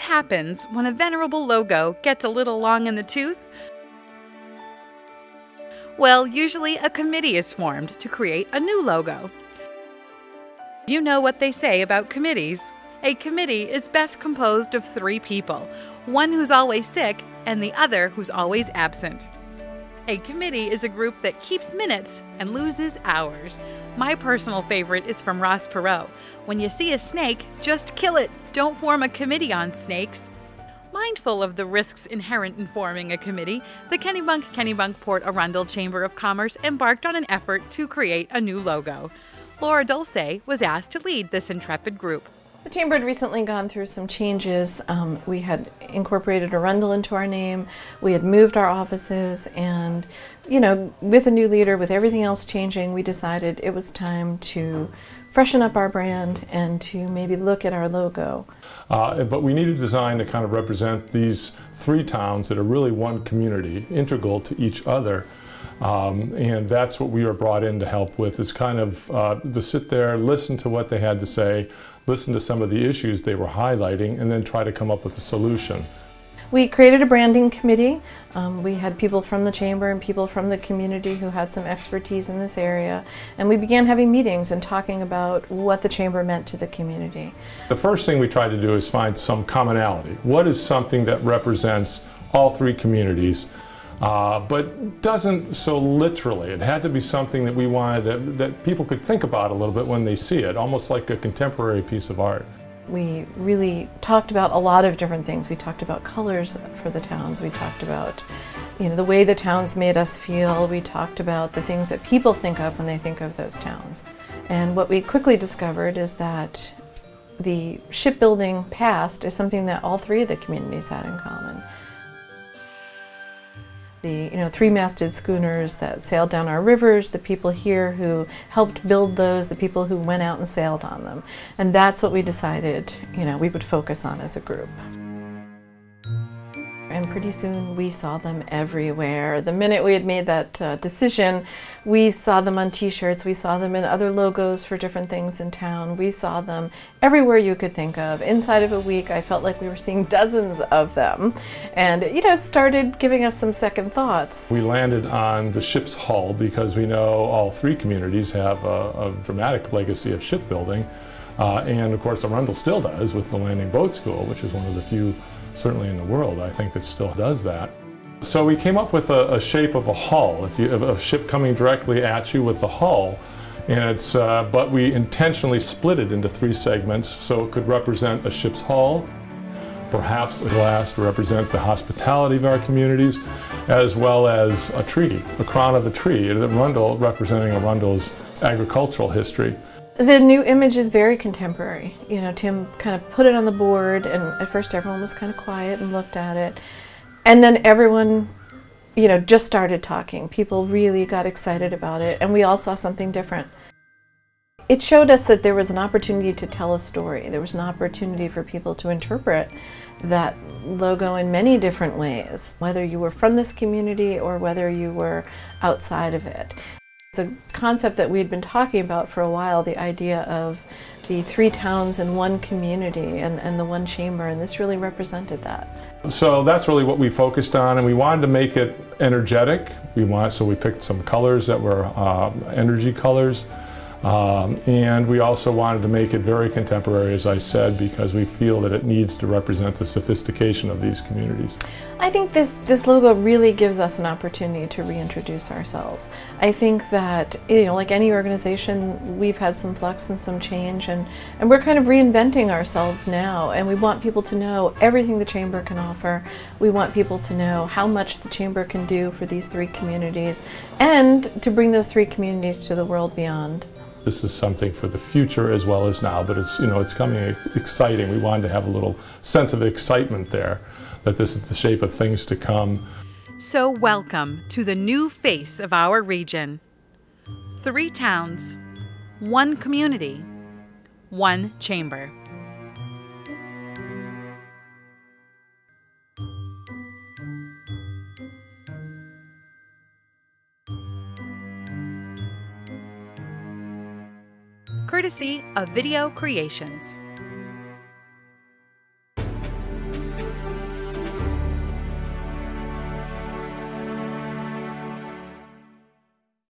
happens when a venerable logo gets a little long in the tooth? Well, usually a committee is formed to create a new logo. You know what they say about committees. A committee is best composed of 3 people, one who's always sick and the other who's always absent. A committee is a group that keeps minutes and loses hours. My personal favorite is from Ross Perot. When you see a snake, just kill it. Don't form a committee on snakes. Mindful of the risks inherent in forming a committee, the Kennebunkport Arundel Chamber of Commerce embarked on an effort to create a new logo. Laura Dulce was asked to lead this intrepid group. The Chamber had recently gone through some changes. We had incorporated Arundel into our name. We had moved our offices, and with a new leader, with everything else changing, we decided it was time to freshen up our brand and to maybe look at our logo. But we needed a design to kind of represent these 3 towns that are really one community, integral to each other. And that's what we were brought in to help with, is kind of to sit there, listen to what they had to say, listen to some of the issues they were highlighting, and then try to come up with a solution. We created a branding committee. We had people from the Chamber and people from the community who had some expertise in this area, and we began having meetings and talking about what the Chamber meant to the community. The first thing we tried to do is find some commonality. What is something that represents all 3 communities? But doesn't so literally. It had to be something that we wanted that people could think about a little bit when they see it, almost like a contemporary piece of art. We really talked about a lot of different things. We talked about colors for the towns. We talked about the way the towns made us feel. We talked about the things that people think of when they think of those towns. And what we quickly discovered is that the shipbuilding past is something that all 3 of the communities had in common. The 3-masted schooners that sailed down our rivers, the people here who helped build those, the people who went out and sailed on them. And that's what we decided we would focus on as a group. And pretty soon we saw them everywhere. The minute we had made that decision, we saw them on t-shirts, we saw them in other logos for different things in town. We saw them everywhere you could think of. Inside of a week, I felt like we were seeing dozens of them. And it started giving us some second thoughts. We landed on the ship's hull because we know all 3 communities have a dramatic legacy of shipbuilding. And of course Arundel still does with the Landing Boat School, which is one of the few certainly in the world, I think, that still does that. So we came up with a shape of a hull, a ship coming directly at you with the hull, and but we intentionally split it into 3 segments so it could represent a ship's hull, perhaps a glass to represent the hospitality of our communities, as well as a tree, a crown of a tree, Arundel representing Arundel's agricultural history. The new image is very contemporary. Tim kind of put it on the board, and at first everyone was kind of quiet and looked at it. And then everyone, just started talking. People really got excited about it, and we all saw something different. It showed us that there was an opportunity to tell a story. There was an opportunity for people to interpret that logo in many different ways, whether you were from this community or whether you were outside of it. It's a concept that we had been talking about for a while, the idea of the 3 towns in one community and the one chamber, and this really represented that. So that's really what we focused on, and we wanted to make it energetic. So we picked some colors that were energy colors. And we also wanted to make it very contemporary, as I said, because we feel that it needs to represent the sophistication of these communities. I think this logo really gives us an opportunity to reintroduce ourselves. I think that, like any organization, we've had some flux and some change, and we're kind of reinventing ourselves now, and we want people to know everything the Chamber can offer. We want people to know how much the Chamber can do for these 3 communities, and to bring those 3 communities to the world beyond. This is something for the future as well as now, but it's coming exciting. We wanted to have a little sense of excitement there, that this is the shape of things to come. So welcome to the new face of our region. 3 towns, 1 community, 1 chamber. Courtesy of Video Creations.